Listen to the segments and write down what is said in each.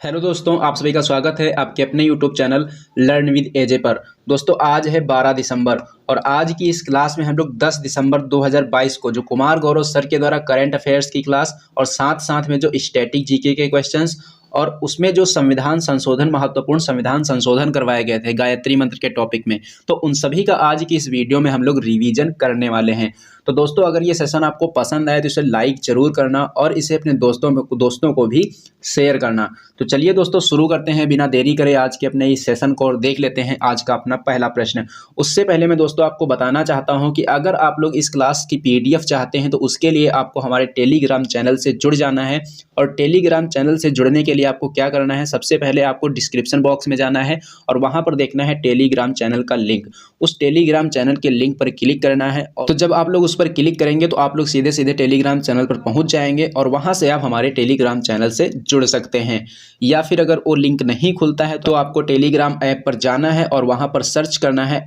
Hello दोस्तों, आप सभी का स्वागत है आपके अपने यूट्यूब चैनल लर्न विद एजे पर। दोस्तों आज है 12 दिसंबर और आज की इस क्लास में हम लोग 10 दिसंबर 2022 को जो कुमार गौरव सर के द्वारा करंट अफेयर्स की क्लास और साथ साथ में जो स्टैटिक जीके के क्वेश्चंस और उसमें जो संविधान संशोधन महत्वपूर्ण संविधान संशोधन करवाए गए थे गायत्री मंत्र के टॉपिक में, तो उन सभी का आज की इस वीडियो में हम लोग रिवीजन करने वाले हैं। तो दोस्तों अगर ये सेशन आपको पसंद आए तो इसे लाइक जरूर करना और इसे अपने दोस्तों को भी शेयर करना। तो चलिए दोस्तों शुरू करते हैं बिना देरी करे आज के अपने इस सेशन को और देख लेते हैं आज का अपना पहला प्रश्न। उससे पहले मैं दोस्तों आपको बताना चाहता हूं कि अगर आप लोग इस क्लास की पीडीएफ चाहते हैं तो उसके लिए आपको हमारे टेलीग्राम चैनल से जुड़ जाना है। और टेलीग्राम चैनल से जुड़ने के लिए आपको क्या करना है, सबसे पहले आपको डिस्क्रिप्शन बॉक्स में जाना है और वहां पर देखना है टेलीग्राम चैनल का लिंक। उस टेलीग्राम चैनल के लिंक पर क्लिक करना है। तो जब आप लोग उस पर क्लिक करेंगे तो आप लोग सीधे सीधे टेलीग्राम चैनल पर पहुंच जाएंगे और वहां से आप हमारे टेलीग्राम चैनल से जुड़ सकते हैं। या फिर अगर वो लिंक नहीं खुलता है तो आपको टेलीग्राम ऐप पर जाना है और वहां पर सर्च करना है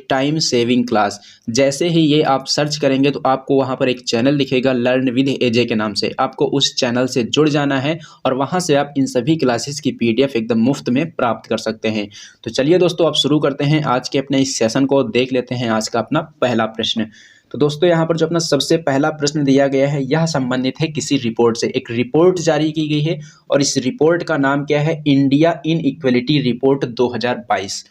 @टाइम सेविंग क्लास। जैसे ही ये आप सर्च करेंगे तो आपको वहां पर एक चैनल दिखेगा लर्न विद एजे के नाम से। आपको उस चैनल से जुड़ जाना है और वहां से आप इन सभी क्लासेस की पीडीएफ एकदम मुफ्त में प्राप्त कर सकते हैं। तो चलिए दोस्तों आप शुरू करते हैं आज के अपने इस सेशन को, देख लेते हैं आज का अपना पहला प्रश्न। तो दोस्तों यहाँ पर जो अपना सबसे पहला प्रश्न दिया गया है यह संबंधित है किसी रिपोर्ट से। एक रिपोर्ट जारी की गई है और इस रिपोर्ट का नाम क्या है, इंडिया इन इक्वलिटी रिपोर्ट 2022।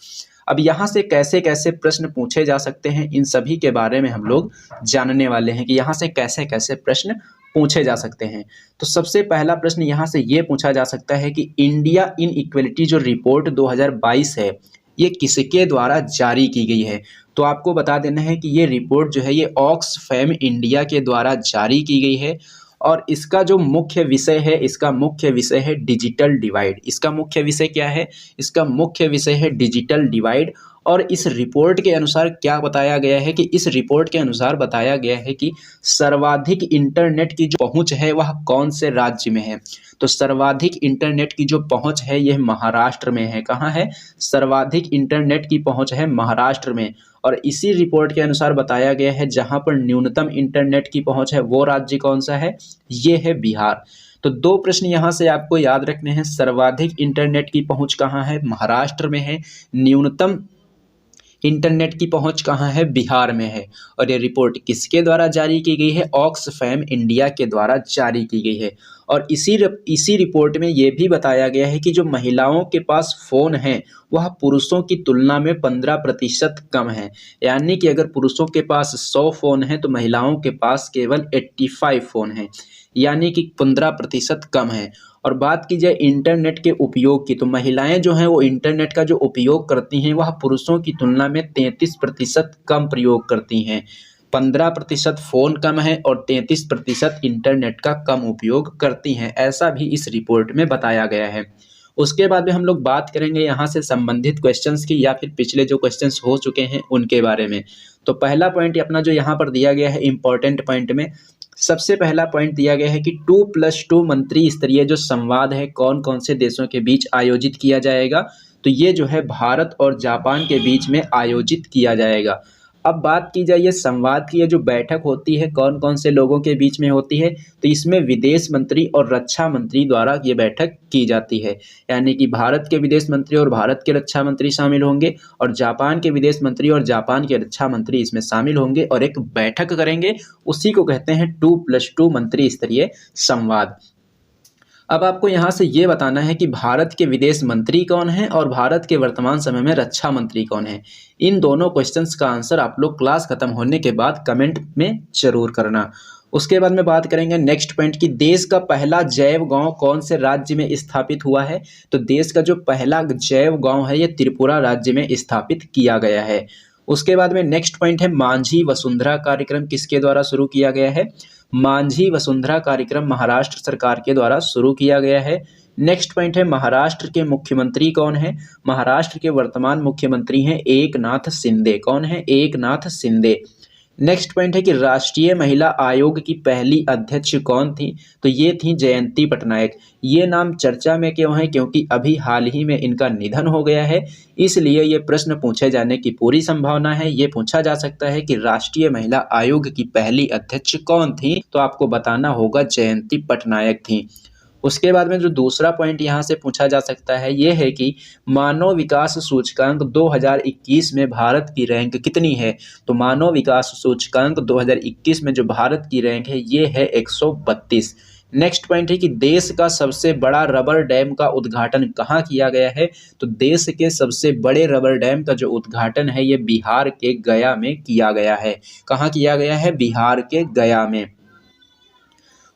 अब यहाँ से कैसे कैसे प्रश्न पूछे जा सकते हैं इन सभी के बारे में हम लोग जानने वाले हैं कि यहाँ से कैसे कैसे प्रश्न पूछे जा सकते हैं। तो सबसे पहला प्रश्न यहाँ से ये पूछा जा सकता है कि इंडिया इन इक्वलिटी जो रिपोर्ट 2022 है ये किसके द्वारा जारी की गई है। तो आपको बता देना है कि ये रिपोर्ट जो है ये ऑक्सफैम इंडिया के द्वारा जारी की गई है और इसका जो मुख्य विषय है, इसका मुख्य विषय है डिजिटल डिवाइड। इसका मुख्य विषय क्या है, इसका मुख्य विषय है डिजिटल डिवाइड। और इस रिपोर्ट के अनुसार क्या बताया गया है कि इस रिपोर्ट के अनुसार बताया गया है कि सर्वाधिक इंटरनेट की जो पहुंच है वह कौन से राज्य में है। तो सर्वाधिक इंटरनेट की जो पहुंच है यह महाराष्ट्र में है। कहाँ है, सर्वाधिक इंटरनेट की पहुंच है महाराष्ट्र में। और इसी रिपोर्ट के अनुसार बताया गया है जहां पर न्यूनतम इंटरनेट की पहुंच है वो राज्य कौन सा है, ये है बिहार। तो दो प्रश्न यहां से आपको याद रखने हैं, सर्वाधिक इंटरनेट की पहुंच कहां है, महाराष्ट्र में है। न्यूनतम इंटरनेट की पहुंच कहां है, बिहार में है। और ये रिपोर्ट किसके द्वारा जारी की गई है, ऑक्सफैम इंडिया के द्वारा जारी की गई है। और इसी रिपोर्ट में ये भी बताया गया है कि जो महिलाओं के पास फ़ोन है वह पुरुषों की तुलना में 15% कम है। यानी कि अगर पुरुषों के पास 100 फ़ोन है तो महिलाओं के पास केवल 85 फ़ोन हैं, यानी कि 15% कम है। और बात की जाए इंटरनेट के उपयोग की तो महिलाएं जो हैं वो इंटरनेट का जो उपयोग करती हैं वह पुरुषों की तुलना में 33% कम प्रयोग करती हैं। 15% फ़ोन कम है और 33% इंटरनेट का कम उपयोग करती हैं, ऐसा भी इस रिपोर्ट में बताया गया है। उसके बाद में हम लोग बात करेंगे यहाँ से संबंधित क्वेश्चंस की या फिर पिछले जो क्वेश्चंस हो चुके हैं उनके बारे में। तो पहला पॉइंट अपना जो यहाँ पर दिया गया है इंपॉर्टेंट पॉइंट में सबसे पहला पॉइंट दिया गया है कि 2+2 मंत्री स्तरीय जो संवाद है कौन कौन से देशों के बीच आयोजित किया जाएगा। तो ये जो है भारत और जापान के बीच में आयोजित किया जाएगा। अब बात की जाए ये संवाद की, ये जो बैठक होती है कौन कौन से लोगों के बीच में होती है, तो इसमें विदेश मंत्री और रक्षा मंत्री द्वारा ये बैठक की जाती है। यानी कि भारत के विदेश मंत्री और भारत के रक्षा मंत्री शामिल होंगे और जापान के विदेश मंत्री और जापान के रक्षा मंत्री इसमें शामिल होंगे और एक बैठक करेंगे। उसी को कहते हैं 2+2 मंत्री स्तरीय संवाद। अब आपको यहाँ से ये बताना है कि भारत के विदेश मंत्री कौन हैं और भारत के वर्तमान समय में रक्षा मंत्री कौन हैं। इन दोनों क्वेश्चंस का आंसर आप लोग क्लास खत्म होने के बाद कमेंट में जरूर करना। उसके बाद में बात करेंगे नेक्स्ट पॉइंट की देश का पहला जैव गांव कौन से राज्य में स्थापित हुआ है। तो देश का जो पहला जैव गांव है ये त्रिपुरा राज्य में स्थापित किया गया है। उसके बाद में नेक्स्ट पॉइंट है मांझी वसुंधरा कार्यक्रम किसके द्वारा शुरू किया गया है। मांझी वसुंधरा कार्यक्रम महाराष्ट्र सरकार के द्वारा शुरू किया गया है। नेक्स्ट पॉइंट है महाराष्ट्र के मुख्यमंत्री कौन है। महाराष्ट्र के वर्तमान मुख्यमंत्री हैं एकनाथ शिंदे। कौन है, एकनाथ शिंदे। नेक्स्ट पॉइंट है कि राष्ट्रीय महिला आयोग की पहली अध्यक्ष कौन थी। तो ये थी जयंती पटनायक। ये नाम चर्चा में क्यों है, क्योंकि अभी हाल ही में इनका निधन हो गया है, इसलिए ये प्रश्न पूछे जाने की पूरी संभावना है। ये पूछा जा सकता है कि राष्ट्रीय महिला आयोग की पहली अध्यक्ष कौन थी, तो आपको बताना होगा जयंती पटनायक थी। उसके बाद में जो दूसरा पॉइंट यहाँ से पूछा जा सकता है ये है कि मानव विकास सूचकांक 2021 में भारत की रैंक कितनी है। तो मानव विकास सूचकांक 2021 में जो भारत की रैंक है ये है 132। नेक्स्ट पॉइंट है कि देश का सबसे बड़ा रबर डैम का उद्घाटन कहाँ किया गया है। तो देश के सबसे बड़े रबर डैम का जो उद्घाटन है ये बिहार के गया में किया गया है। कहाँ किया गया है? बिहार के गया में।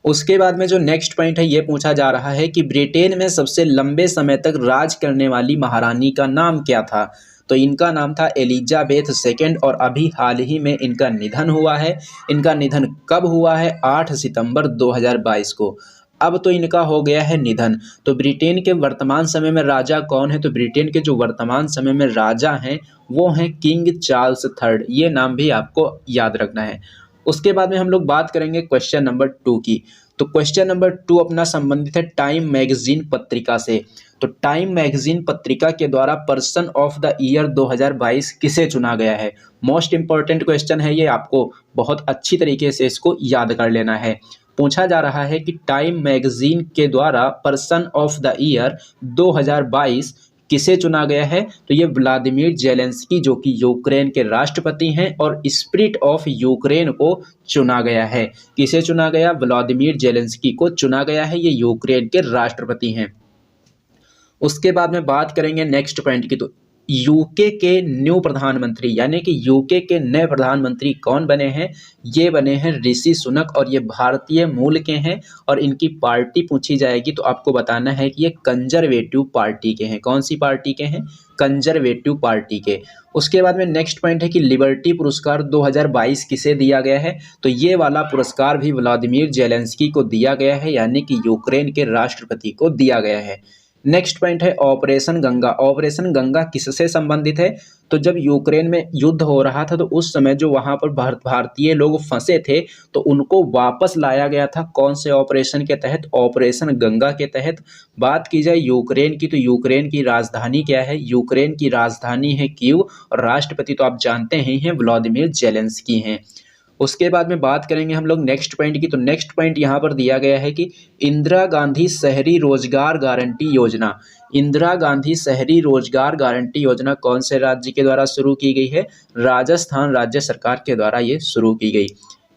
उसके बाद में जो नेक्स्ट पॉइंट है ये पूछा जा रहा है कि ब्रिटेन में सबसे लंबे समय तक राज करने वाली महारानी का नाम क्या था। तो इनका नाम था एलिजाबेथ सेकेंड और अभी हाल ही में इनका निधन हुआ है। इनका निधन कब हुआ है? 8 सितंबर 2022 को। अब तो इनका हो गया है निधन। तो ब्रिटेन के वर्तमान समय में राजा कौन है? तो ब्रिटेन के जो वर्तमान समय में राजा हैं वो हैं किंग चार्ल्स थर्ड। ये नाम भी आपको याद रखना है। उसके बाद में हम लोग बात करेंगे क्वेश्चन नंबर 2 की। तो क्वेश्चन नंबर 2 अपना संबंधित है टाइम मैगजीन पत्रिका से। तो टाइम मैगजीन पत्रिका के द्वारा पर्सन ऑफ द ईयर 2022 किसे चुना गया है? मोस्ट इंपॉर्टेंट क्वेश्चन है ये, आपको बहुत अच्छी तरीके से इसको याद कर लेना है। पूछा जा रहा है कि टाइम मैगजीन के द्वारा पर्सन ऑफ द ईयर 2022 किसे चुना गया है। तो ये व्लादिमीर जेलेंस्की जो कि यूक्रेन के राष्ट्रपति हैं और स्पिरिट ऑफ यूक्रेन को चुना गया है। किसे चुना गया? व्लादिमीर जेलेंस्की को चुना गया है। ये यूक्रेन के राष्ट्रपति हैं। उसके बाद में बात करेंगे नेक्स्ट पॉइंट की। तो यूके के न्यू प्रधानमंत्री यानी कि यूके के नए प्रधानमंत्री कौन बने हैं? ये बने हैं ऋषि सुनक और ये भारतीय मूल के हैं और इनकी पार्टी पूछी जाएगी तो आपको बताना है कि ये कंजर्वेटिव पार्टी के हैं। कौन सी पार्टी के हैं? कंजर्वेटिव पार्टी के। उसके बाद में नेक्स्ट पॉइंट है कि लिबर्टी पुरस्कार 2022 किसे दिया गया है। तो ये वाला पुरस्कार भी व्लादिमीर जेलेंस्की को दिया गया है यानी कि यूक्रेन के राष्ट्रपति को दिया गया है। नेक्स्ट पॉइंट है ऑपरेशन गंगा। ऑपरेशन गंगा किससे संबंधित है? तो जब यूक्रेन में युद्ध हो रहा था तो उस समय जो वहां पर भारतीय लोग फंसे थे तो उनको वापस लाया गया था। कौन से ऑपरेशन के तहत? ऑपरेशन गंगा के तहत। बात की जाए यूक्रेन की तो यूक्रेन की राजधानी क्या है? यूक्रेन की राजधानी है कीव और राष्ट्रपति तो आप जानते ही हैं व्लादिमीर जेलेंस्की हैं। उसके बाद में बात करेंगे हम लोग नेक्स्ट पॉइंट की। तो नेक्स्ट पॉइंट यहाँ पर दिया गया है कि इंदिरा गांधी शहरी रोजगार गारंटी योजना। इंदिरा गांधी शहरी रोजगार गारंटी योजना कौन से राज्य के द्वारा शुरू की गई है? राजस्थान राज्य सरकार के द्वारा ये शुरू की गई।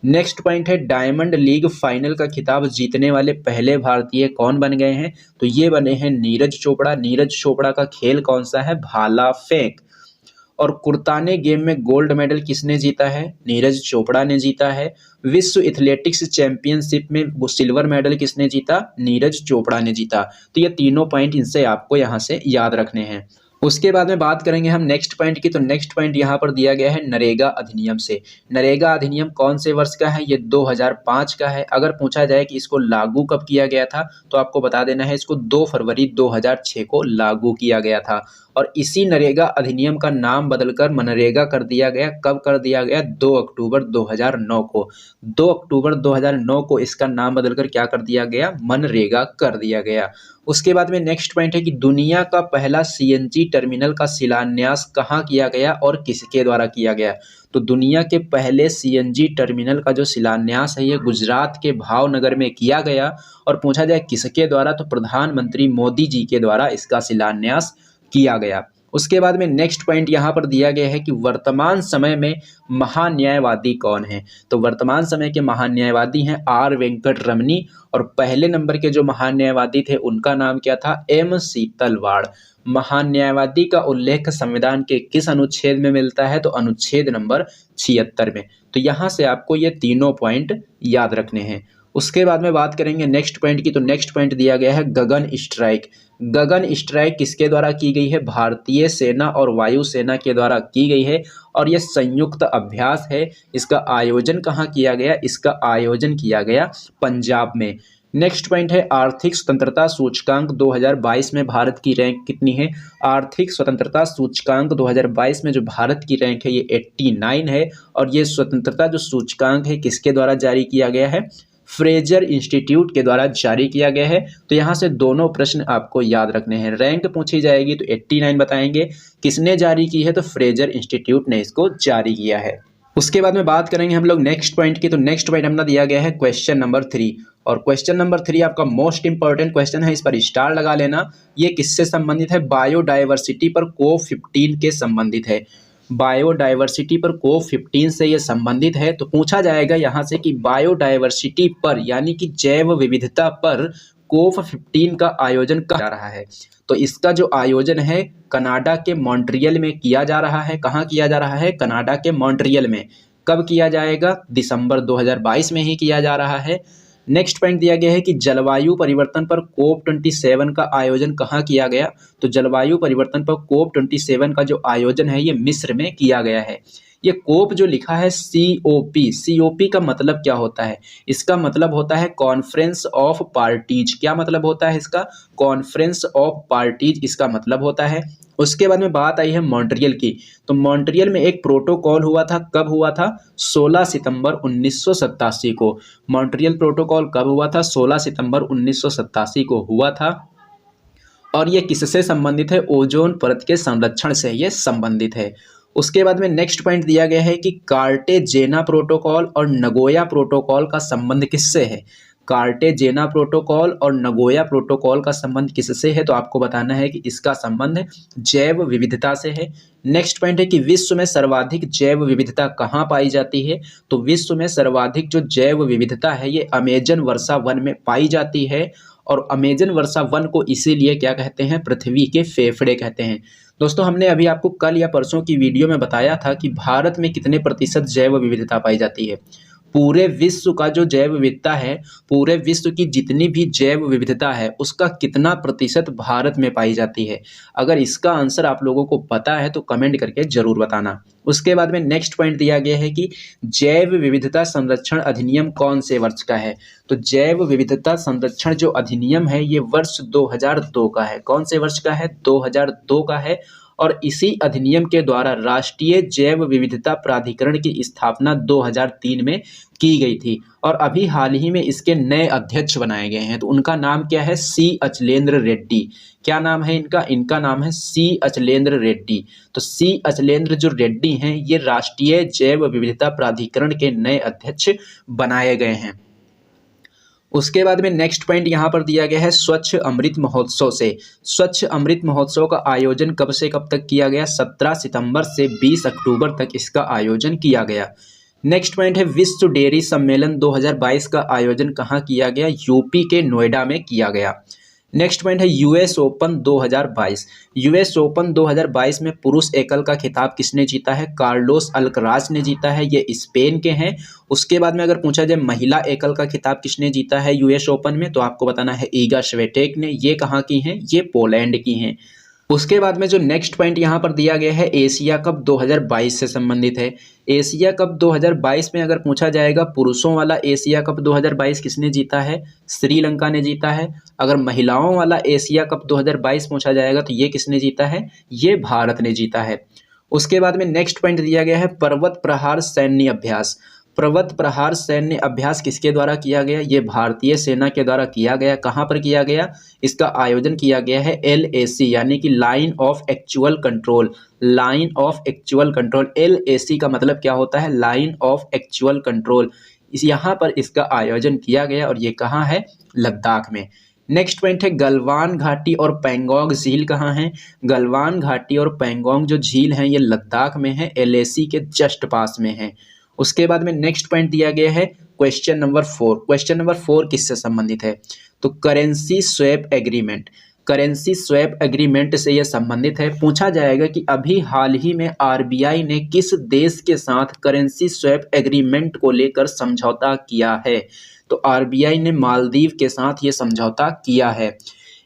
नेक्स्ट पॉइंट है डायमंड लीग फाइनल का खिताब जीतने वाले पहले भारतीय कौन बन गए हैं? तो ये बने हैं नीरज चोपड़ा। नीरज चोपड़ा का खेल कौन सा है? भाला फेंक। और कुर्ताने गेम में गोल्ड मेडल किसने जीता है? नीरज चोपड़ा ने जीता है। विश्व एथलेटिक्स चैंपियनशिप में वो सिल्वर मेडल किसने जीता? नीरज चोपड़ा ने जीता। तो ये तीनों पॉइंट इनसे आपको यहाँ से याद रखने हैं। उसके बाद में बात करेंगे हम नेक्स्ट पॉइंट की। तो नेक्स्ट पॉइंट यहाँ पर दिया गया है नरेगा अधिनियम से। नरेगा अधिनियम कौन से वर्ष का है? ये 2005 का है। अगर पूछा जाए कि इसको लागू कब किया गया था तो आपको बता देना है इसको 2 फरवरी 2006 को लागू किया गया था। और इसी नरेगा अधिनियम का नाम बदलकर मनरेगा कर दिया गया। कब कर दिया गया? 2 अक्टूबर 2009 को। 2 अक्टूबर 2009 को इसका नाम बदलकर क्या कर दिया गया? मनरेगा कर दिया गया। उसके बाद में नेक्स्ट पॉइंट है कि दुनिया का पहला सीएनजी टर्मिनल का शिलान्यास कहाँ किया गया और किसके द्वारा किया गया? तो दुनिया के पहले सीएनजी टर्मिनल का जो शिलान्यास है ये गुजरात के भावनगर में किया गया। और पूछा जाए किसके द्वारा? तो प्रधानमंत्री मोदी जी के द्वारा इसका शिलान्यास किया गया। उसके बाद में नेक्स्ट पॉइंट यहाँ पर दिया गया है कि वर्तमान समय में महान्यायवादी कौन है। तो वर्तमान समय के महान्यायवादी हैं आर वेंकट रमनी और पहले नंबर के जो महान्यायवादी थे उनका नाम क्या था? एम सीतलवाड़। महान्यायवादी का उल्लेख संविधान के किस अनुच्छेद में मिलता है? तो अनुच्छेद नंबर 76 में। तो यहाँ से आपको ये तीनों पॉइंट याद रखने हैं। उसके बाद में बात करेंगे नेक्स्ट पॉइंट की। तो नेक्स्ट पॉइंट दिया गया है गगन स्ट्राइक। गगन स्ट्राइक किसके द्वारा की गई है? भारतीय सेना और वायुसेना के द्वारा की गई है और यह संयुक्त अभ्यास है। इसका आयोजन कहाँ किया गया? इसका आयोजन किया गया पंजाब में। नेक्स्ट पॉइंट है आर्थिक स्वतंत्रता सूचकांक 2022 में भारत की रैंक कितनी है? आर्थिक स्वतंत्रता सूचकांक 2022 में जो भारत की रैंक है ये 89 है। और ये स्वतंत्रता जो सूचकांक है किसके द्वारा जारी किया गया है? फ्रेजर इंस्टीट्यूट के द्वारा जारी किया गया है। तो यहाँ से दोनों प्रश्न आपको याद रखने हैं। रैंक पूछी जाएगी तो 89 बताएंगे। किसने जारी की है? तो फ्रेजर इंस्टीट्यूट ने इसको जारी किया है। उसके बाद में बात करेंगे हम लोग नेक्स्ट पॉइंट की। तो नेक्स्ट पॉइंट अपना दिया गया है क्वेश्चन नंबर 3। और क्वेश्चन नंबर 3 आपका मोस्ट इंपॉर्टेंट क्वेश्चन है, इस पर स्टार लगा लेना। ये किससे संबंधित है? बायोडाइवर्सिटी पर COP15 के संबंधित है। बायोडाइवर्सिटी पर COP15 से ये संबंधित है। तो पूछा जाएगा यहाँ से कि बायोडाइवर्सिटी पर यानी कि जैव विविधता पर COP15 का आयोजन कहाँ जा रहा है? तो इसका जो आयोजन है कनाडा के मॉन्ट्रियल में किया जा रहा है। कहाँ किया जा रहा है? कनाडा के मॉन्ट्रियल में। कब किया जाएगा? दिसंबर 2022 में ही किया जा रहा है। नेक्स्ट पॉइंट दिया गया है कि जलवायु परिवर्तन पर COP27 का आयोजन कहाँ किया गया? तो जलवायु परिवर्तन पर COP27 का जो आयोजन है ये मिस्र में किया गया है। ये कोप जो लिखा है COP का मतलब क्या होता है? इसका मतलब होता है कॉन्फ्रेंस ऑफ पार्टीज। क्या मतलब होता है इसका? कॉन्फ्रेंस ऑफ पार्टीज इसका मतलब होता है। उसके बाद में बात आई है मॉन्ट्रियल की। तो मॉन्ट्रियल में एक प्रोटोकॉल हुआ था। कब हुआ था? 16 सितंबर 1987 को। मॉन्ट्रियल प्रोटोकॉल कब हुआ था? 16 सितंबर 1987 को हुआ था। और ये किससे संबंधित है? ओजोन परत के संरक्षण से ये संबंधित है। उसके बाद में नेक्स्ट पॉइंट दिया गया है कि कार्टेजेना प्रोटोकॉल और नगोया प्रोटोकॉल का संबंध किससे है? कार्टेजेना प्रोटोकॉल और नगोया प्रोटोकॉल का संबंध किससे है? तो आपको बताना है कि इसका संबंध जैव विविधता से है। नेक्स्ट पॉइंट है कि विश्व में सर्वाधिक जैव विविधता कहाँ पाई जाती है? तो विश्व में सर्वाधिक जो जैव विविधता है ये अमेजन वर्षा वन में पाई जाती है। और अमेजन वर्षा वन को इसीलिए क्या कहते हैं? पृथ्वी के फेफड़े कहते हैं। दोस्तों हमने अभी आपको कल या परसों की वीडियो में बताया था कि भारत में कितने प्रतिशत जैव विविधता पाई जाती है। पूरे विश्व का जो जैव विविधता है, पूरे विश्व की जितनी भी जैव विविधता है उसका कितना प्रतिशत भारत में पाई जाती है? अगर इसका आंसर आप लोगों को पता है तो कमेंट करके जरूर बताना। उसके बाद में नेक्स्ट पॉइंट दिया गया है कि जैव विविधता संरक्षण अधिनियम कौन से वर्ष का है? तो जैव विविधता संरक्षण जो अधिनियम है ये वर्ष 2002 का है। कौन से वर्ष का है? 2002 का है। और इसी अधिनियम के द्वारा राष्ट्रीय जैव विविधता प्राधिकरण की स्थापना 2003 में की गई थी। और अभी हाल ही में इसके नए अध्यक्ष बनाए गए हैं। तो उनका नाम क्या है? सी अचलेंद्र रेड्डी। क्या नाम है इनका? इनका नाम है सी अचलेंद्र रेड्डी। तो सी अचलेंद्र जो रेड्डी हैं ये राष्ट्रीय जैव विविधता प्राधिकरण के नए अध्यक्ष बनाए गए हैं। उसके बाद में नेक्स्ट पॉइंट यहाँ पर दिया गया है स्वच्छ अमृत महोत्सव से। स्वच्छ अमृत महोत्सव का आयोजन कब से कब तक किया गया? 17 सितंबर से 20 अक्टूबर तक इसका आयोजन किया गया। नेक्स्ट पॉइंट है विश्व डेयरी सम्मेलन 2022 का आयोजन कहाँ किया गया? यूपी के नोएडा में किया गया। नेक्स्ट पॉइंट है यूएस ओपन 2022। यूएस ओपन 2022 में पुरुष एकल का खिताब किसने जीता है? कार्लोस अल्कराज ने जीता है। ये स्पेन के हैं। उसके बाद में अगर पूछा जाए महिला एकल का खिताब किसने जीता है यूएस ओपन में, तो आपको बताना है ईगा स्विएटेक ने। ये कहाँ की हैं? ये पोलैंड की हैं। उसके बाद में जो नेक्स्ट पॉइंट यहाँ पर दिया गया है एशिया कप 2022 से संबंधित है। एशिया कप 2022 में अगर पूछा जाएगा पुरुषों वाला एशिया कप 2022 किसने जीता है? श्रीलंका ने जीता है। अगर महिलाओं वाला एशिया कप 2022 पूछा जाएगा तो ये किसने जीता है? ये भारत ने जीता है। उसके बाद में नेक्स्ट पॉइंट दिया गया है पर्वत प्रहार सैन्य अभ्यास। पर्वत प्रहार सैन्य अभ्यास किसके द्वारा किया गया? ये भारतीय सेना के द्वारा किया गया। कहाँ पर किया गया? इसका आयोजन किया गया है LAC यानी कि line of actual control. Line of actual control, LAC का मतलब क्या होता है? Line of actual control. इस यहाँ पर इसका आयोजन किया गया और ये कहाँ है? लद्दाख में। नेक्स्ट पॉइंट है गलवान घाटी और पैंगोंग झील कहाँ है? गलवान घाटी और पैंगोंग जो झील हैं ये लद्दाख में है, LAC के जस्ट पास में है। उसके बाद में नेक्स्ट पॉइंट दिया गया है क्वेश्चन नंबर 4। क्वेश्चन नंबर 4 किससे संबंधित है? तो currency swap agreement. Currency swap agreement से यह संबंधित है। पूछा जाएगा कि अभी हाल ही में RBI ने किस देश के साथ करेंसी स्वैप एग्रीमेंट को लेकर समझौता किया है? तो RBI ने मालदीव के साथ ये समझौता किया है।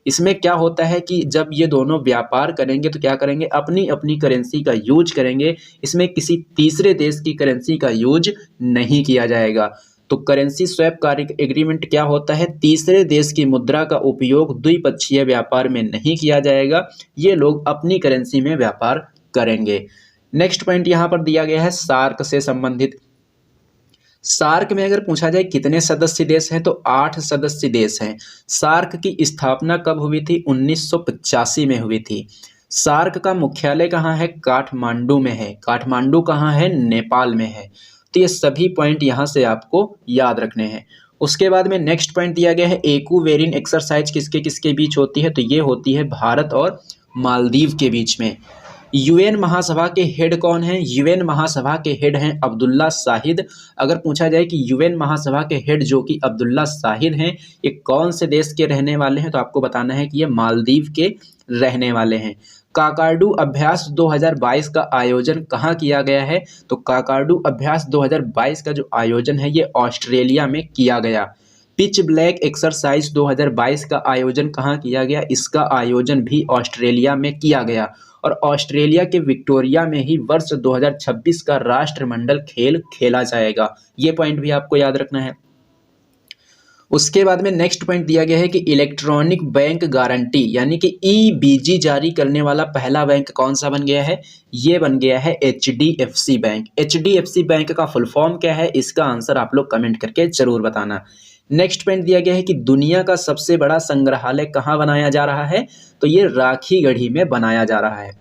इसमें क्या होता है कि जब ये दोनों व्यापार करेंगे तो क्या करेंगे? अपनी अपनी करेंसी का यूज करेंगे। इसमें किसी तीसरे देश की करेंसी का यूज नहीं किया जाएगा। तो करेंसी स्वैप कार्य एग्रीमेंट क्या होता है? तीसरे देश की मुद्रा का उपयोग द्विपक्षीय व्यापार में नहीं किया जाएगा। ये लोग अपनी करेंसी में व्यापार करेंगे। नेक्स्ट पॉइंट यहाँ पर दिया गया है सार्क से संबंधित। सार्क में अगर पूछा जाए कितने सदस्य देश हैं तो 8 सदस्य देश हैं। सार्क की स्थापना कब हुई थी? 1985 में हुई थी। सार्क का मुख्यालय कहाँ है? काठमांडू में है। काठमांडू कहाँ है? नेपाल में है। तो ये सभी पॉइंट यहाँ से आपको याद रखने हैं। उसके बाद में नेक्स्ट पॉइंट दिया गया है एक्वेरियन एक्सरसाइज किसके किसके बीच होती है, तो ये होती है भारत और मालदीव के बीच में। यूएन महासभा के हेड कौन हैं, यूएन महासभा के हेड हैं अब्दुल्ला शाहिद। अगर पूछा जाए कि यूएन महासभा के हेड जो कि अब्दुल्ला शाहिद हैं ये कौन से देश के रहने वाले हैं, तो आपको बताना है कि ये मालदीव के रहने वाले हैं। काकार्डू अभ्यास 2022 का आयोजन कहाँ किया गया है, तो काकार्डू अभ्यास 2022 का जो आयोजन है ये ऑस्ट्रेलिया में किया गया। पिच ब्लैक एक्सरसाइज 2022 का आयोजन कहाँ किया गया, इसका आयोजन भी ऑस्ट्रेलिया में किया गया और ऑस्ट्रेलिया के विक्टोरिया में ही वर्ष 2026 का राष्ट्रमंडल खेल खेला जाएगा। ये पॉइंट भी आपको याद रखना है। उसके बाद में नेक्स्ट पॉइंट दिया गया है कि इलेक्ट्रॉनिक बैंक गारंटी यानी कि ईबीजी जारी करने वाला पहला बैंक कौन सा बन गया है, ये बन गया है एचडीएफसी बैंक। एचडीएफसी बैंक का फुल फॉर्म क्या है, इसका आंसर आप लोग कमेंट करके जरूर बताना। नेक्स्ट पॉइंट दिया गया है कि दुनिया का सबसे बड़ा संग्रहालय कहाँ बनाया जा रहा है, तो ये राखीगढ़ी में बनाया जा रहा है।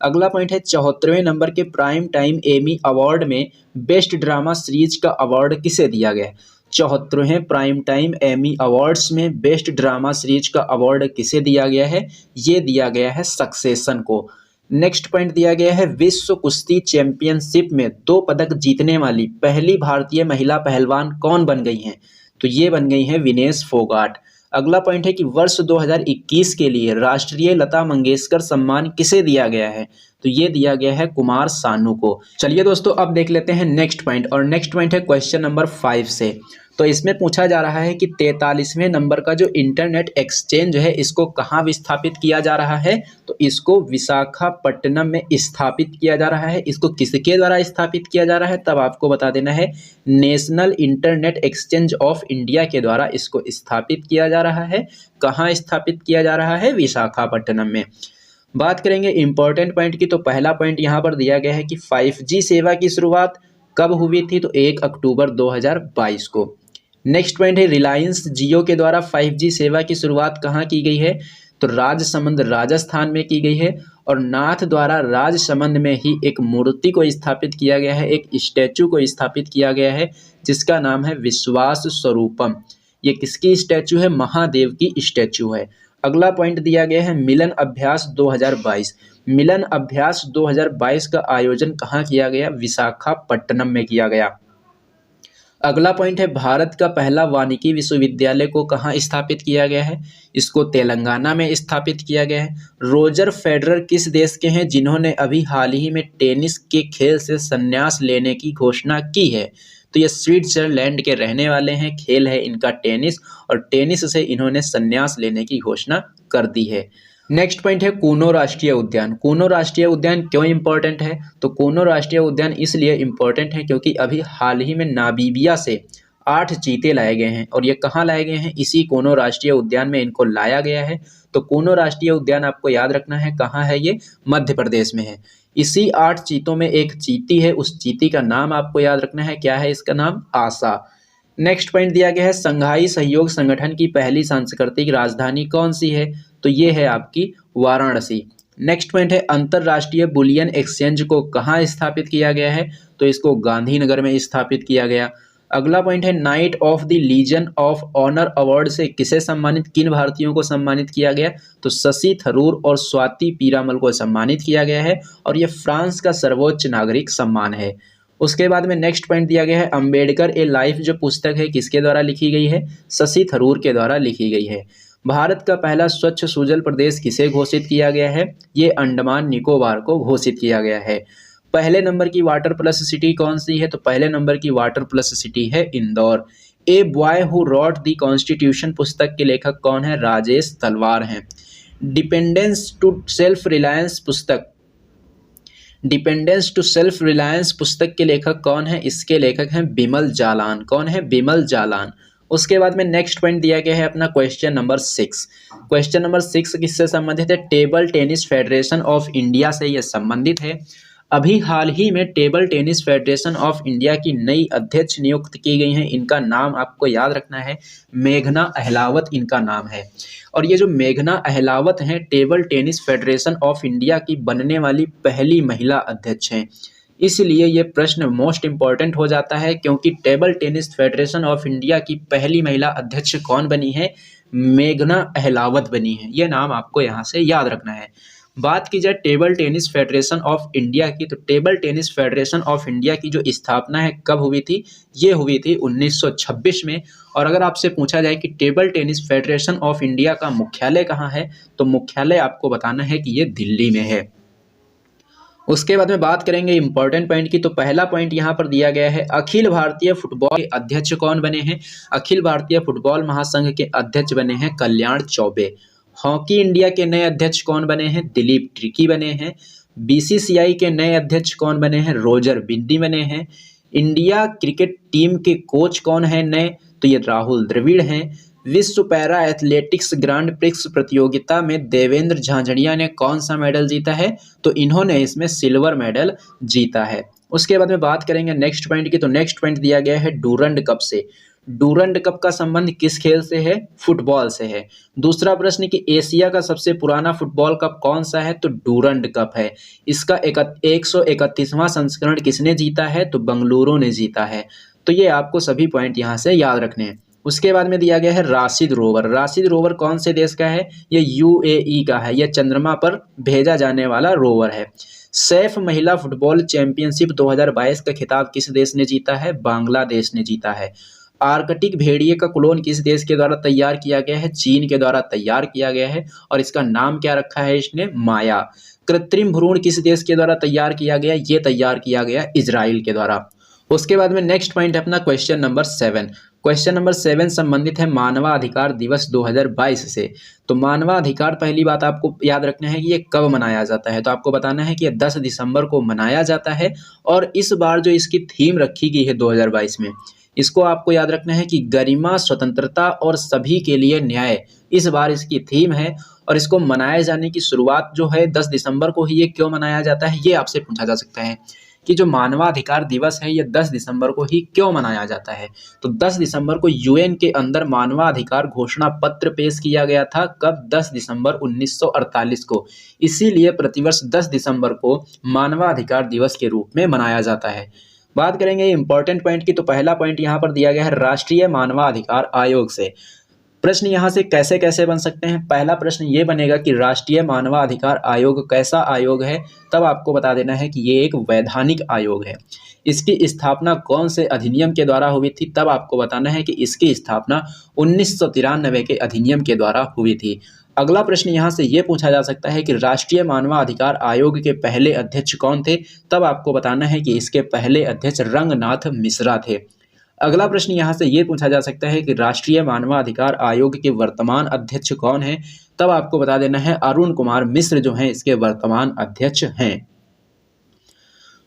अगला पॉइंट है 74वें नंबर के प्राइम टाइम एमी अवार्ड में बेस्ट ड्रामा सीरीज का अवार्ड किसे दिया गया है। 74वें प्राइम टाइम एमी अवार्ड्स में बेस्ट ड्रामा सीरीज का अवार्ड किसे दिया गया है, ये दिया गया है सक्सेशन को। नेक्स्ट पॉइंट दिया गया है विश्व कुश्ती चैंपियनशिप में 2 पदक जीतने वाली पहली भारतीय महिला पहलवान कौन बन गई हैं, तो ये बन गई हैं विनेश फोगाट। अगला पॉइंट है कि वर्ष 2021 के लिए राष्ट्रीय लता मंगेशकर सम्मान किसे दिया गया है, तो ये दिया गया है कुमार सानू को। चलिए दोस्तों अब देख लेते हैं नेक्स्ट पॉइंट, और नेक्स्ट पॉइंट है क्वेश्चन नंबर 5 से। तो इसमें पूछा जा रहा है कि 43वें नंबर का जो इंटरनेट एक्सचेंज है इसको कहाँ विस्थापित किया जा रहा है, तो इसको विशाखापट्टनम में स्थापित किया जा रहा है। इसको किसके द्वारा स्थापित किया जा रहा है, तब आपको बता देना है national internet exchange of India के द्वारा इसको स्थापित किया जा रहा है। कहाँ स्थापित किया जा रहा है, विशाखापट्टनम में। बात करेंगे इंपॉर्टेंट पॉइंट की, तो पहला पॉइंट यहाँ पर दिया गया है कि 5G सेवा की शुरुआत कब हुई थी, तो 1 अक्टूबर 2022 को। नेक्स्ट पॉइंट है रिलायंस जियो के द्वारा 5G सेवा की शुरुआत कहाँ की गई है, तो राजसमंद राजस्थान में की गई है और नाथ द्वारा राजसमंद में ही एक मूर्ति को स्थापित किया गया है, एक स्टैचू को स्थापित किया गया है जिसका नाम है विश्वास स्वरूपम। ये किसकी स्टैचू है, महादेव की स्टैचू है। अगला पॉइंट दिया गया है मिलन अभ्यास 2022। मिलन अभ्यास 2022 का आयोजन कहाँ किया गया, विशाखापट्टनम में किया गया। अगला पॉइंट है भारत का पहला वानिकी विश्वविद्यालय को कहाँ स्थापित किया गया है, इसको तेलंगाना में स्थापित किया गया है। रोजर फेडरर किस देश के हैं जिन्होंने अभी हाल ही में टेनिस के खेल से संन्यास लेने की घोषणा की है, तो ये स्विट्जरलैंड के रहने वाले हैं। खेल है इनका टेनिस और टेनिस से इन्होंने संन्यास लेने की घोषणा कर दी है। नेक्स्ट पॉइंट है कूनो राष्ट्रीय उद्यान। कूनो राष्ट्रीय उद्यान क्यों इंपॉर्टेंट है, तो कूनो राष्ट्रीय उद्यान इसलिए इंपॉर्टेंट है क्योंकि अभी हाल ही में नामीबिया से 8 चीते लाए गए हैं और ये कहाँ लाए गए हैं, इसी कूनो राष्ट्रीय उद्यान में इनको लाया गया है। तो कूनो राष्ट्रीय उद्यान आपको याद रखना है कहाँ है, ये मध्य प्रदेश में है। इसी 8 चीतों में एक चीती है, उस चीती का नाम आपको याद रखना है, क्या है इसका नाम, आशा। नेक्स्ट पॉइंट दिया गया है संघाई सहयोग संगठन की पहली सांस्कृतिक राजधानी कौन सी है, तो ये है आपकी वाराणसी। नेक्स्ट पॉइंट है अंतरराष्ट्रीय बुलियन एक्सचेंज को कहाँ स्थापित किया गया है, तो इसको गांधीनगर में स्थापित किया गया। अगला पॉइंट है Knight of the Legion of Honour award से किसे सम्मानित, किन भारतीयों को सम्मानित किया गया, तो शशि थरूर और स्वाति पीरामल को सम्मानित किया गया है और ये फ्रांस का सर्वोच्च नागरिक सम्मान है। उसके बाद में नेक्स्ट पॉइंट दिया गया है अंबेडकर ए लाइफ जो पुस्तक है किसके द्वारा लिखी गई है, शशि थरूर के द्वारा लिखी गई है। भारत का पहला स्वच्छ सुजल प्रदेश किसे घोषित किया गया है, ये अंडमान निकोबार को घोषित किया गया है। पहले नंबर की वाटर प्लस सिटी कौन सी है, तो पहले नंबर की वाटर प्लस सिटी है Indore. A boy who rot the constitution पुस्तक के लेखक कौन है, राजेश तलवार हैं। डिपेंडेंस टू सेल्फ रिलायंस पुस्तक, डिपेंडेंस टू सेल्फ रिलायंस पुस्तक के लेखक कौन है, इसके लेखक हैं बिमल जालान। कौन है, बिमल जालान। उसके बाद में नेक्स्ट पॉइंट दिया गया है अपना क्वेश्चन नंबर 6। क्वेश्चन नंबर 6 किससे संबंधित है, table tennis federation of India से यह संबंधित है। अभी हाल ही में table tennis federation of India की नई अध्यक्ष नियुक्त की गई हैं। इनका नाम आपको याद रखना है, मेघना अहलावत इनका नाम है। और ये जो मेघना अहलावत हैं table tennis federation of India की बनने वाली पहली महिला अध्यक्ष हैं। इसलिए ये प्रश्न मोस्ट इंपॉर्टेंट हो जाता है, क्योंकि table tennis federation of India की पहली महिला अध्यक्ष कौन बनी है? मेघना अहलावत बनी है। ये नाम आपको यहाँ से याद रखना है। बात की जाए table tennis federation of India की, तो table tennis federation of India की जो स्थापना है कब हुई थी? ये हुई थी 1926 में। और अगर आपसे पूछा जाए कि table tennis federation of India का मुख्यालय कहाँ है, तो मुख्यालय आपको बताना है कि ये दिल्ली में है। उसके बाद में बात करेंगे इंपॉर्टेंट पॉइंट की, तो पहला पॉइंट यहाँ पर दिया गया है, अखिल भारतीय फुटबॉल के अध्यक्ष कौन बने हैं? अखिल भारतीय फुटबॉल महासंघ के अध्यक्ष बने हैं कल्याण चौबे। हॉकी इंडिया के नए अध्यक्ष कौन बने हैं? दिलीप ट्रिकी बने हैं। बीसीसीआई के नए अध्यक्ष कौन बने हैं? रोजर बिन्नी बने हैं। इंडिया क्रिकेट टीम के कोच कौन है नए? तो ये राहुल द्रविड़ हैं। विश्व पैरा एथलेटिक्स ग्रांड प्रिक्स प्रतियोगिता में देवेंद्र झांझड़िया ने कौन सा मेडल जीता है? तो इन्होंने इसमें सिल्वर मेडल जीता है। उसके बाद में बात करेंगे नेक्स्ट पॉइंट की, तो नेक्स्ट पॉइंट दिया गया है डूरंड कप से। डूरंड कप का संबंध किस खेल से है? फुटबॉल से है। दूसरा प्रश्न कि एशिया का सबसे पुराना फुटबॉल कप कौन सा है? तो डूरंड कप है। इसका 131वां संस्करण किसने जीता है? तो बेंगलुरु ने जीता है। तो ये आपको सभी पॉइंट यहाँ से याद रखने हैं। उसके बाद में दिया गया है राशिद रोवर। राशिद रोवर कौन से देश का है? ये यूएई का है। यह चंद्रमा पर भेजा जाने वाला रोवर है। सैफ महिला फुटबॉल चैंपियनशिप 2022 का खिताब किस देश ने जीता है? बांग्लादेश ने जीता है। आर्कटिक भेड़िए का क्लोन किस देश के द्वारा तैयार किया गया है? चीन के द्वारा तैयार किया गया है। और इसका नाम क्या रखा है इसने? माया। कृत्रिम भ्रूण किस देश के द्वारा तैयार किया गया? ये तैयार किया गया इजराइल के द्वारा। उसके बाद में नेक्स्ट पॉइंट है अपना क्वेश्चन नंबर 7। क्वेश्चन नंबर 7 संबंधित है मानवाधिकार दिवस 2022 से। तो मानवाधिकार, पहली बात आपको याद रखना है कि ये कब मनाया जाता है, तो आपको बताना है कि ये 10 दिसंबर को मनाया जाता है। और इस बार जो इसकी थीम रखी गई है 2022 में, इसको आपको याद रखना है कि गरिमा, स्वतंत्रता और सभी के लिए न्याय, इस बार इसकी थीम है। और इसको मनाए जाने की शुरुआत जो है 10 दिसंबर को ही। ये क्यों मनाया जाता है, ये आपसे पूछा जा सकता है कि जो मानवाधिकार दिवस है ये 10 दिसंबर को ही क्यों मनाया जाता है। तो 10 दिसंबर को यूएन के अंदर मानवाधिकार घोषणा पत्र पेश किया गया था। कब? 10 दिसंबर 1948 को। इसीलिए प्रतिवर्ष 10 दिसंबर को मानवाधिकार दिवस के रूप में मनाया जाता है। बात करेंगे इंपॉर्टेंट पॉइंट की, तो पहला पॉइंट यहाँ पर दिया गया है राष्ट्रीय मानवाधिकार आयोग से। प्रश्न यहाँ से कैसे कैसे बन सकते हैं? पहला प्रश्न ये बनेगा कि राष्ट्रीय मानवाधिकार आयोग कैसा आयोग है, तब आपको बता देना है कि ये एक वैधानिक आयोग है। इसकी स्थापना कौन से अधिनियम के द्वारा हुई थी, तब आपको बताना है कि इसकी स्थापना 1993 के अधिनियम के द्वारा हुई थी। अगला प्रश्न यहाँ से ये पूछा जा सकता है कि राष्ट्रीय मानवाधिकार आयोग के पहले अध्यक्ष कौन थे, तब आपको बताना है कि इसके पहले अध्यक्ष रंगनाथ मिश्रा थे। अगला प्रश्न यहाँ से ये पूछा जा सकता है कि राष्ट्रीय मानवाधिकार आयोग के वर्तमान अध्यक्ष कौन हैं, तब आपको बता देना है अरुण कुमार मिश्र जो हैं इसके वर्तमान अध्यक्ष हैं।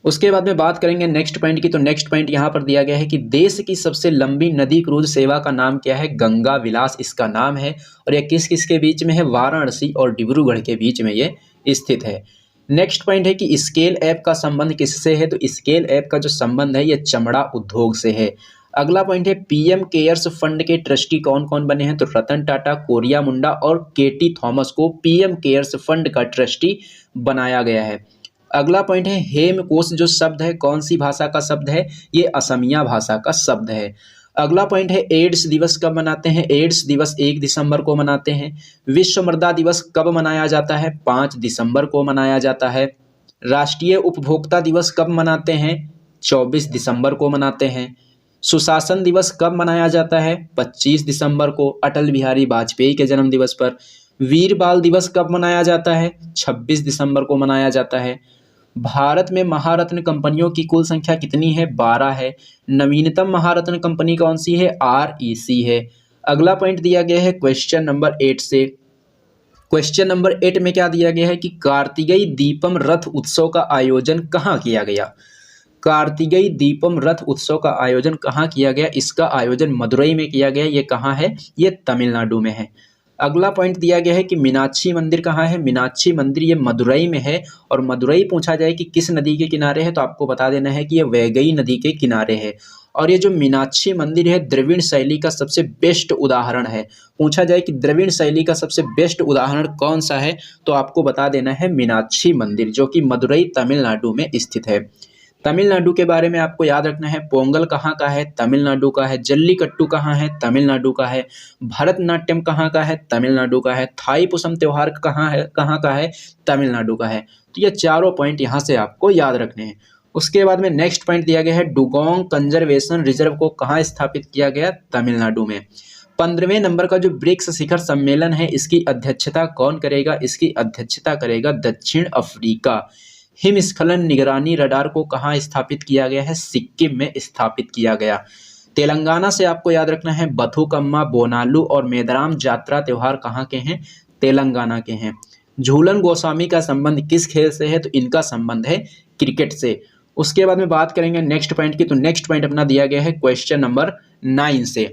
उसके बाद में बात करेंगे नेक्स्ट पॉइंट की, तो नेक्स्ट पॉइंट यहाँ पर दिया गया है कि देश की सबसे लंबी नदी क्रूज सेवा का नाम क्या है? गंगा विलास इसका नाम है। और यह किस किस के बीच में है? वाराणसी और डिब्रूगढ़ के बीच में ये स्थित है। नेक्स्ट पॉइंट है कि स्केल ऐप का संबंध किससे है? तो स्केल ऐप का जो संबंध है ये चमड़ा उद्योग से है। अगला पॉइंट है पीएम केयर्स फंड के ट्रस्टी कौन कौन बने हैं? तो रतन टाटा, कोरिया मुंडा और केटी थॉमस को पीएम केयर्स फंड का ट्रस्टी बनाया गया है। अगला पॉइंट है हेमकोश जो शब्द है कौन सी भाषा का शब्द है? ये असमिया भाषा का शब्द है। अगला पॉइंट है एड्स दिवस कब मनाते हैं? एड्स दिवस 1 दिसंबर को मनाते हैं। विश्व मृदा दिवस कब मनाया जाता है? 5 दिसंबर को मनाया जाता है। राष्ट्रीय उपभोक्ता दिवस कब मनाते हैं? 24 दिसंबर को मनाते हैं। सुशासन दिवस कब मनाया जाता है? 25 दिसंबर को, अटल बिहारी वाजपेयी के जन्म दिवस पर। वीर बाल दिवस कब मनाया जाता है? 26 दिसंबर को मनाया जाता है। भारत में महारत्न कंपनियों की कुल संख्या कितनी है? 12 है। नवीनतम महारत्न कंपनी कौन सी है? REC है। अगला पॉइंट दिया गया है क्वेश्चन नंबर 8 से। क्वेश्चन नंबर 8 में क्या दिया गया है कि कार्तिकेय दीपम रथ उत्सव का आयोजन कहाँ किया गया? कार्तिकेय दीपम रथ उत्सव का आयोजन कहाँ किया गया? इसका आयोजन मदुरई में किया गया। ये कहाँ है? ये तमिलनाडु में है। अगला पॉइंट दिया गया है कि मीनाक्षी मंदिर कहाँ है? मीनाक्षी मंदिर ये मदुरई में है। और मदुरई पूछा जाए कि किस नदी के किनारे है, तो आपको बता देना है कि ये वैगई नदी के किनारे है। और ये जो मीनाक्षी मंदिर है द्रविड़ शैली का सबसे बेस्ट उदाहरण है। पूछा जाए कि द्रविड़ शैली का सबसे बेस्ट उदाहरण कौन सा है, तो आपको बता देना है मीनाक्षी मंदिर जो कि मदुरई तमिलनाडु में स्थित है। तमिलनाडु के बारे में आपको याद रखना है, पोंगल कहाँ का है, तमिलनाडु का है। जल्लीकट्टू कहाँ है, तमिलनाडु का है। भरतनाट्यम कहाँ का है, तमिलनाडु का है। थाई पुसम त्योहार कहाँ का है, तमिलनाडु का है। तो ये चारों पॉइंट यहाँ से आपको याद रखने हैं। उसके बाद में नेक्स्ट पॉइंट दिया गया है, डुगोंग कंजर्वेशन रिजर्व को कहाँ स्थापित किया गया, तमिलनाडु में। 15वें नंबर का जो ब्रिक्स शिखर सम्मेलन है, इसकी अध्यक्षता कौन करेगा, इसकी अध्यक्षता करेगा दक्षिण अफ्रीका। हिमस्खलन निगरानी रडार को कहाँ स्थापित किया गया है, सिक्किम में स्थापित किया गया। तेलंगाना से आपको याद रखना है, बथुकम्मा, बोनालू और मेदराम जात्रा त्योहार कहाँ के हैं, तेलंगाना के हैं। झूलन गोस्वामी का संबंध किस खेल से है, तो इनका संबंध है क्रिकेट से। उसके बाद में बात करेंगे नेक्स्ट पॉइंट की, तो नेक्स्ट पॉइंट अपना दिया गया है क्वेश्चन नंबर 9 से।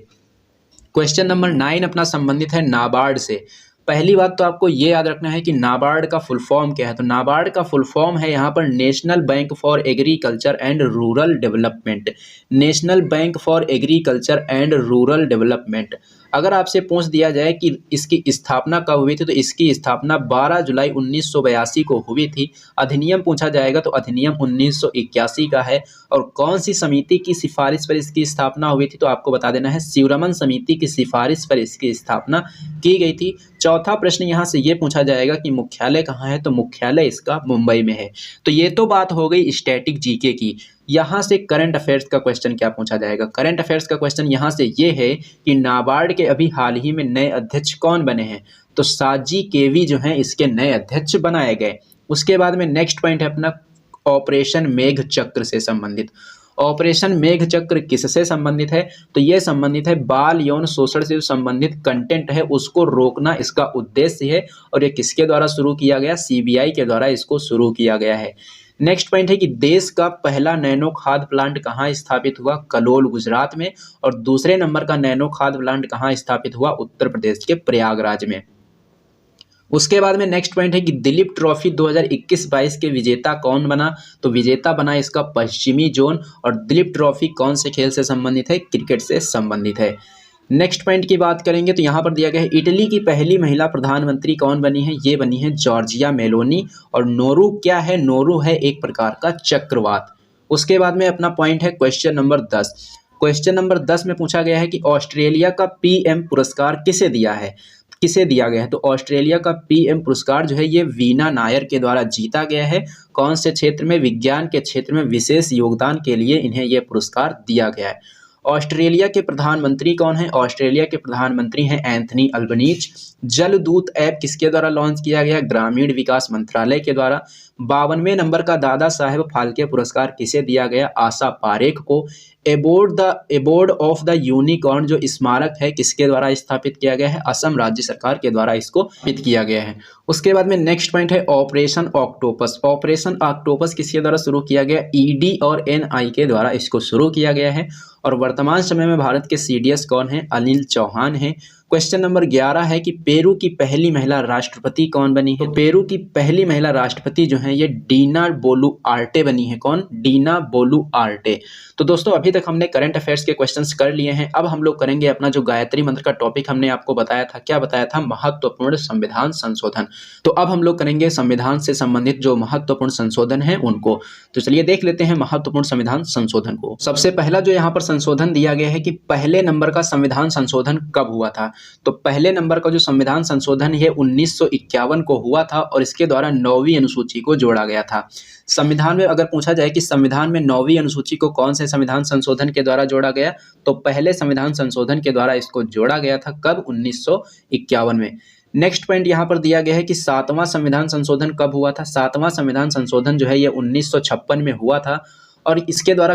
क्वेश्चन नंबर 9 अपना संबंधित है नाबार्ड से। पहली बात तो आपको ये याद रखना है कि नाबार्ड का फुल फॉर्म क्या है, तो नाबार्ड का फुल फॉर्म है यहाँ पर national bank for agriculture and rural development. National bank for agriculture and rural development. अगर आपसे पूछ दिया जाए कि इसकी स्थापना कब हुई थी, तो इसकी स्थापना 12 जुलाई 1982 को हुई थी। अधिनियम पूछा जाएगा तो अधिनियम 1981 का है। और कौन सी समिति की सिफारिश पर इसकी स्थापना हुई थी, तो आपको बता देना है शिवरमन समिति की सिफारिश पर इसकी स्थापना की गई थी। चौथा प्रश्न यहाँ से ये पूछा जाएगा कि मुख्यालय कहाँ है, तो मुख्यालय इसका मुंबई में है। तो ये तो बात हो गई स्टैटिक जीके की। यहाँ से करंट अफेयर्स का क्वेश्चन क्या पूछा जाएगा, करंट अफेयर्स का क्वेश्चन यहाँ से ये है कि नाबार्ड के अभी हाल ही में नए अध्यक्ष कौन बने हैं, तो साजी केवी जो हैं इसके नए अध्यक्ष बनाए गए। उसके बाद में नेक्स्ट पॉइंट है अपना ऑपरेशन मेघ चक्र से संबंधित। ऑपरेशन मेघ चक्र किससे संबंधित है, तो ये संबंधित है बाल यौन शोषण से जो संबंधित कंटेंट है उसको रोकना इसका उद्देश्य है। और ये किसके द्वारा शुरू किया गया, सीबीआई के द्वारा इसको शुरू किया गया है। नेक्स्ट पॉइंट है कि देश का पहला नैनो खाद प्लांट कहाँ स्थापित हुआ, कलोल गुजरात में। और दूसरे नंबर का नैनो खाद प्लांट कहाँ स्थापित हुआ, उत्तर प्रदेश के प्रयागराज में। उसके बाद में नेक्स्ट पॉइंट है कि दिलीप ट्रॉफी 2021-22 के विजेता कौन बना, तो विजेता बना इसका पश्चिमी जोन। और दिलीप ट्रॉफी कौन से खेल से संबंधित है, क्रिकेट से संबंधित है। नेक्स्ट पॉइंट की बात करेंगे तो यहाँ पर दिया गया है इटली की पहली महिला प्रधानमंत्री कौन बनी है, ये बनी है जॉर्जिया मेलोनी। और नोरू क्या है, नोरू है एक प्रकार का चक्रवात। उसके बाद में अपना पॉइंट है क्वेश्चन नंबर 10। क्वेश्चन नंबर 10 में पूछा गया है कि ऑस्ट्रेलिया का पीएम पुरस्कार किसे दिया है, किसे दिया गया है, तो ऑस्ट्रेलिया का पीएम पुरस्कार जो है ये वीना नायर के द्वारा जीता गया है। कौन से क्षेत्र में, विज्ञान के क्षेत्र में विशेष योगदान के लिए इन्हें यह पुरस्कार दिया गया है। ऑस्ट्रेलिया के प्रधानमंत्री कौन है, ऑस्ट्रेलिया के प्रधानमंत्री हैं एंथनी अल्बनीज। जल दूत ऐप किसके द्वारा लॉन्च किया गया, ग्रामीण विकास मंत्रालय के द्वारा। 52वें नंबर का दादा साहेब फाल्के पुरस्कार किसे दिया गया, आशा पारेख को। एबोर्ड ऑफ द यूनिकॉर्न जो स्मारक है किसके द्वारा स्थापित किया गया है, असम राज्य सरकार के द्वारा इसको स्थापित किया गया है। उसके बाद में नेक्स्ट पॉइंट है ऑपरेशन ऑक्टोपस। ऑपरेशन ऑक्टोपस किसके द्वारा शुरू किया गया, ईडी और एनआई के द्वारा इसको शुरू किया गया है। और वर्तमान समय में भारत के सीडीएस कौन है, अनिल चौहान है। क्वेश्चन नंबर 11 है कि पेरू की पहली महिला राष्ट्रपति कौन बनी है, पेरू की पहली महिला राष्ट्रपति जो है ये डीना बोलुआर्टे बनी है। कौन, डीना बोलुआर्टे। तो दोस्तों अभी तक हमने करंट अफेयर्स के क्वेश्चंस कर लिए हैं। अब हम लोग करेंगे अपना जो गायत्री मंत्र का टॉपिक हमने आपको बताया था, क्या बताया था, महत्वपूर्ण संविधान संशोधन। तो अब हम लोग करेंगे संविधान से संबंधित जो महत्वपूर्ण संशोधन है उनको। तो चलिए देख लेते हैं महत्वपूर्ण संविधान संशोधन को। सबसे पहला जो यहाँ पर संशोधन दिया गया है कि पहले नंबर का संविधान संशोधन कब हुआ था, तो पहले नंबर का जो संविधान संशोधन है 1951 को हुआ था। और इसके द्वारा 9वीं अनुसूची को जोड़ा गया था। संविधान में अगर पूछा जाए कि संविधान में 9वीं अनुसूची को कौन से संविधान संशोधन के द्वारा जोड़ा गया, तो पहले संविधान संशोधन के द्वारा इसको जोड़ा गया था। कब, 1951 में। नेक्स्ट पॉइंट यहाँ पर दिया गया है कि 7वां संविधान संशोधन कब हुआ था। 7वां संविधान संशोधन जो है ये 1956 में हुआ था। और इसके द्वारा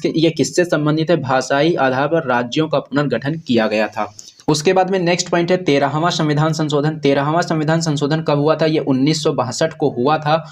ये किससे संबंधित है, भाषाई आधार पर राज्यों का पुनर्गठन किया गया था। उसके बाद में नेक्स्ट पॉइंट है 13वां संविधान संशोधन। 13वां संविधान संशोधन कब हुआ था, ये 1962 को हुआ था।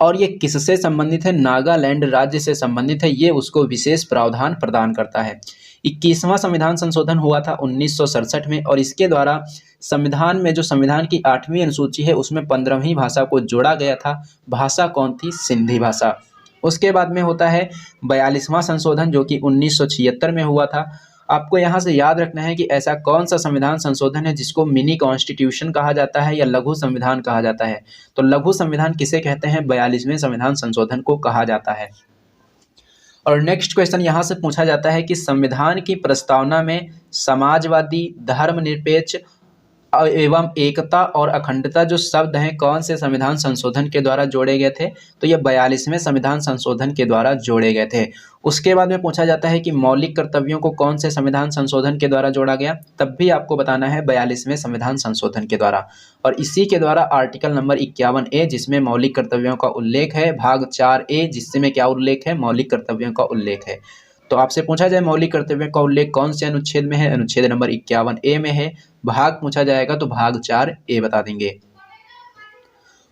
और ये किससे संबंधित है, नागालैंड राज्य से संबंधित है। ये उसको विशेष प्रावधान प्रदान करता है। 21वां संविधान संशोधन हुआ था 1967 में। और इसके द्वारा संविधान में जो संविधान की 8वीं अनुसूची है उसमें 15वीं भाषा को जोड़ा गया था। भाषा कौन थी, सिंधी भाषा। उसके बाद में होता है 42वां संशोधन जो कि 1976 में हुआ था। आपको यहाँ से याद रखना है कि ऐसा कौन सा संविधान संशोधन है जिसको मिनी कॉन्स्टिट्यूशन कहा जाता है या लघु संविधान कहा जाता है। तो लघु संविधान किसे कहते हैं, 42वें संविधान संशोधन को कहा जाता है। और नेक्स्ट क्वेश्चन यहाँ से पूछा जाता है कि संविधान की प्रस्तावना में समाजवादी, धर्मनिरपेक्ष एवं एकता और अखंडता जो शब्द हैं कौन से संविधान संशोधन के द्वारा जोड़े गए थे? तो ये 42वें संविधान संशोधन के द्वारा जोड़े गए थे। उसके बाद में पूछा जाता है कि मौलिक कर्तव्यों को कौन से संविधान संशोधन के द्वारा जोड़ा गया? तब भी आपको बताना है 42वें संविधान संशोधन के द्वारा। और इसी के द्वारा आर्टिकल नंबर 51A जिसमें मौलिक कर्तव्यों का उल्लेख है, भाग 4A जिसमें क्या उल्लेख है? मौलिक कर्तव्यों का उल्लेख है। तो आपसे पूछा जाए मौलिक कर्तव्यों का उल्लेख कौन से अनुच्छेद में है? अनुच्छेद नंबर 51A में है। भाग पूछा जाएगा तो भाग 4A बता देंगे।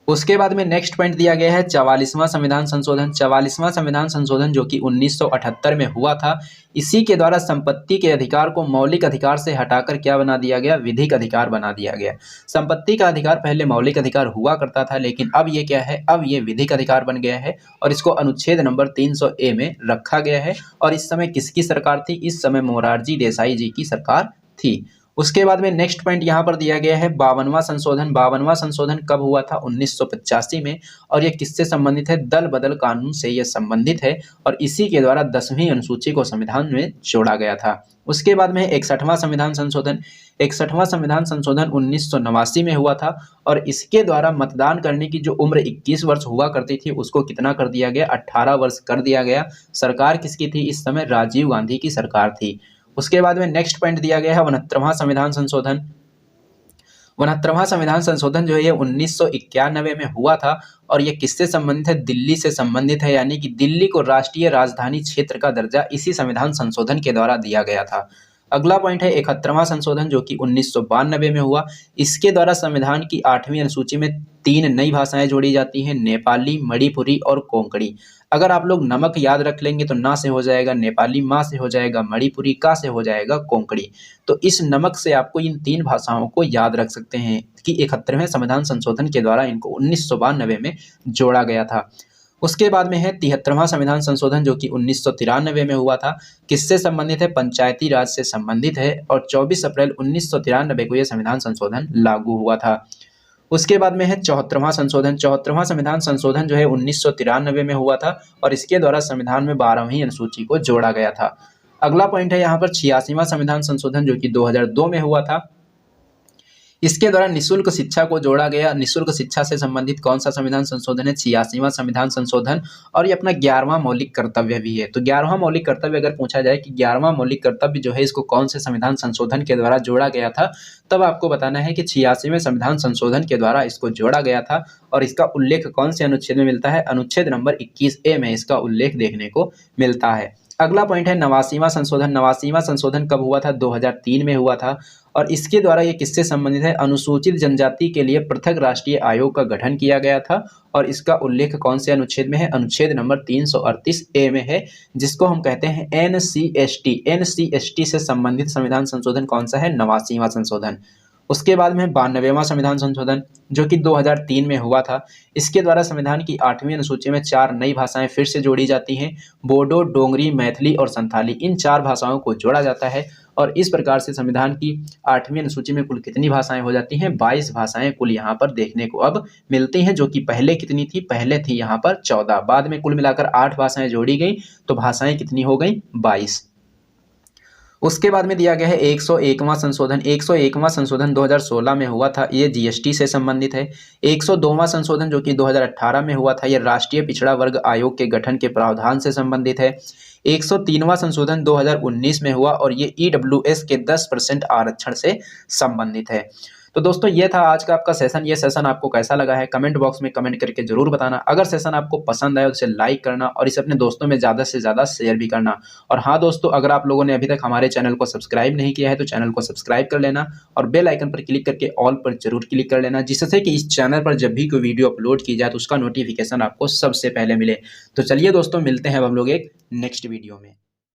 उसके बाद में नेक्स्ट पॉइंट दिया गया है 44वां संविधान संशोधन। 44वां संविधान संशोधन जो कि 1978 में हुआ था, इसी के द्वारा संपत्ति के अधिकार को मौलिक अधिकार से हटाकर क्या बना दिया गया? विधिक अधिकार बना दिया गया। संपत्ति का अधिकार पहले मौलिक अधिकार हुआ करता था, लेकिन अब ये क्या है? अब ये विधिक अधिकार बन गया है और इसको अनुच्छेद नंबर 300A में रखा गया है। और इस समय किसकी सरकार थी? इस समय मोरारजी देसाई जी की सरकार थी। उसके बाद में नेक्स्ट पॉइंट यहाँ पर दिया गया है 52वां संशोधन। 52वां संशोधन कब हुआ था? 1985 में। और ये किससे संबंधित है? दल बदल कानून से ये संबंधित है और इसी के द्वारा 10वीं अनुसूची को संविधान में जोड़ा गया था। उसके बाद में 61वां संविधान संशोधन। 61वां संविधान संशोधन 1989 में हुआ था और इसके द्वारा मतदान करने की जो उम्र 21 वर्ष हुआ करती थी उसको कितना कर दिया गया? 18 वर्ष कर दिया गया। सरकार किसकी थी? इस समय राजीव गांधी की सरकार थी। उसके बाद में नेक्स्ट पॉइंट दिया गया है 69वां संविधान संशोधन। 69वां संविधान संशोधन जो है ये 1991 में हुआ था और ये किससे संबंधित है? दिल्ली से संबंधित है, यानी कि दिल्ली को राष्ट्रीय राजधानी क्षेत्र का दर्जा इसी संविधान संशोधन के द्वारा दिया गया था। अगला पॉइंट है 71वां संशोधन जो कि 1992 में हुआ। इसके द्वारा संविधान की 8वीं अनुसूची में 3 नई भाषाएं जोड़ी जाती हैं, नेपाली, मणिपुरी और कोंकणी। अगर आप लोग नमक याद रख लेंगे तो ना से हो जाएगा नेपाली, मा से हो जाएगा मणिपुरी, का से हो जाएगा कोंकणी। तो इस नमक से आपको इन 3 भाषाओं को याद रख सकते हैं कि 71वें संविधान संशोधन के द्वारा इनको 1992 में जोड़ा गया था। उसके बाद में है 73वां संविधान संशोधन जो कि 1993 में हुआ था। किससे संबंधित है? पंचायती राज से संबंधित है और 24 अप्रैल 1993 को यह संविधान संशोधन लागू हुआ था। उसके बाद में है 74वां संशोधन। 74वां संविधान संशोधन जो है 1993 में हुआ था और इसके द्वारा संविधान में 12वीं अनुसूची को जोड़ा गया था। अगला पॉइंट है यहाँ पर 86वां संविधान संशोधन जो कि 2002 में हुआ था। इसके द्वारा निःशुल्क शिक्षा को जोड़ा गया। निःशुल्क शिक्षा से संबंधित कौन सा संविधान संशोधन है? 86वां संविधान संशोधन। और ये अपना 11वां मौलिक कर्तव्य भी है। तो 11वां मौलिक कर्तव्य अगर पूछा जाए कि 11वां मौलिक कर्तव्य जो है इसको कौन से संविधान संशोधन के द्वारा जोड़ा गया था, तब आपको बताना है कि 86वें संविधान संशोधन के द्वारा इसको जोड़ा गया था। और इसका उल्लेख कौन से अनुच्छेद में मिलता है? अनुच्छेद नंबर 21A में इसका उल्लेख देखने को मिलता है। अगला पॉइंट है 89वां संशोधन। 89वां संशोधन कब हुआ था? 2003 में हुआ था और इसके द्वारा ये किससे संबंधित है? अनुसूचित जनजाति के लिए पृथक राष्ट्रीय आयोग का गठन किया गया था और इसका उल्लेख कौन से अनुच्छेद में है? अनुच्छेद नंबर 338A में है, जिसको हम कहते हैं NCST। NCST से संबंधित संविधान संशोधन कौन सा है? 89वां संशोधन। उसके बाद में 92वां संविधान संशोधन जो कि 2003 में हुआ था। इसके द्वारा संविधान की 8वीं अनुसूची में 4 नई भाषाएं फिर से जोड़ी जाती हैं, बोडो, डोंगरी, मैथिली और संथाली। इन 4 भाषाओं को जोड़ा जाता है और इस प्रकार से संविधान की 8वीं अनुसूची में कुल कितनी भाषाएं हो जाती हैं? 22 भाषाएं कुल यहाँ पर देखने को अब मिलती हैं, जो कि पहले कितनी थी? पहले थी यहाँ पर 14। बाद में कुल मिलाकर 8 भाषाएं जोड़ी गई तो भाषाएं कितनी हो गई? 22। उसके बाद में दिया गया है 101वां संशोधन। 101वां संशोधन 2016 में हुआ था, ये जीएसटी से संबंधित है। 102वां संशोधन जो कि 2018 में हुआ था, ये राष्ट्रीय पिछड़ा वर्ग आयोग के गठन के प्रावधान से संबंधित है। 103वां संशोधन 2019 में हुआ और ये ईडब्ल्यूएस के 10% आरक्षण से संबंधित है। तो दोस्तों ये था आज का आपका सेशन। ये सेशन आपको कैसा लगा है कमेंट बॉक्स में कमेंट करके जरूर बताना। अगर सेशन आपको पसंद आए तो इसे लाइक करना और इसे अपने दोस्तों में ज़्यादा से ज़्यादा शेयर भी करना। और हाँ दोस्तों, अगर आप लोगों ने अभी तक हमारे चैनल को सब्सक्राइब नहीं किया है तो चैनल को सब्सक्राइब कर लेना और बेल आइकन पर क्लिक करके ऑल पर जरूर क्लिक कर लेना, जिससे कि इस चैनल पर जब भी कोई वीडियो अपलोड की जाए तो उसका नोटिफिकेशन आपको सबसे पहले मिले। तो चलिए दोस्तों, मिलते हैं अब हम लोग एक नेक्स्ट वीडियो में।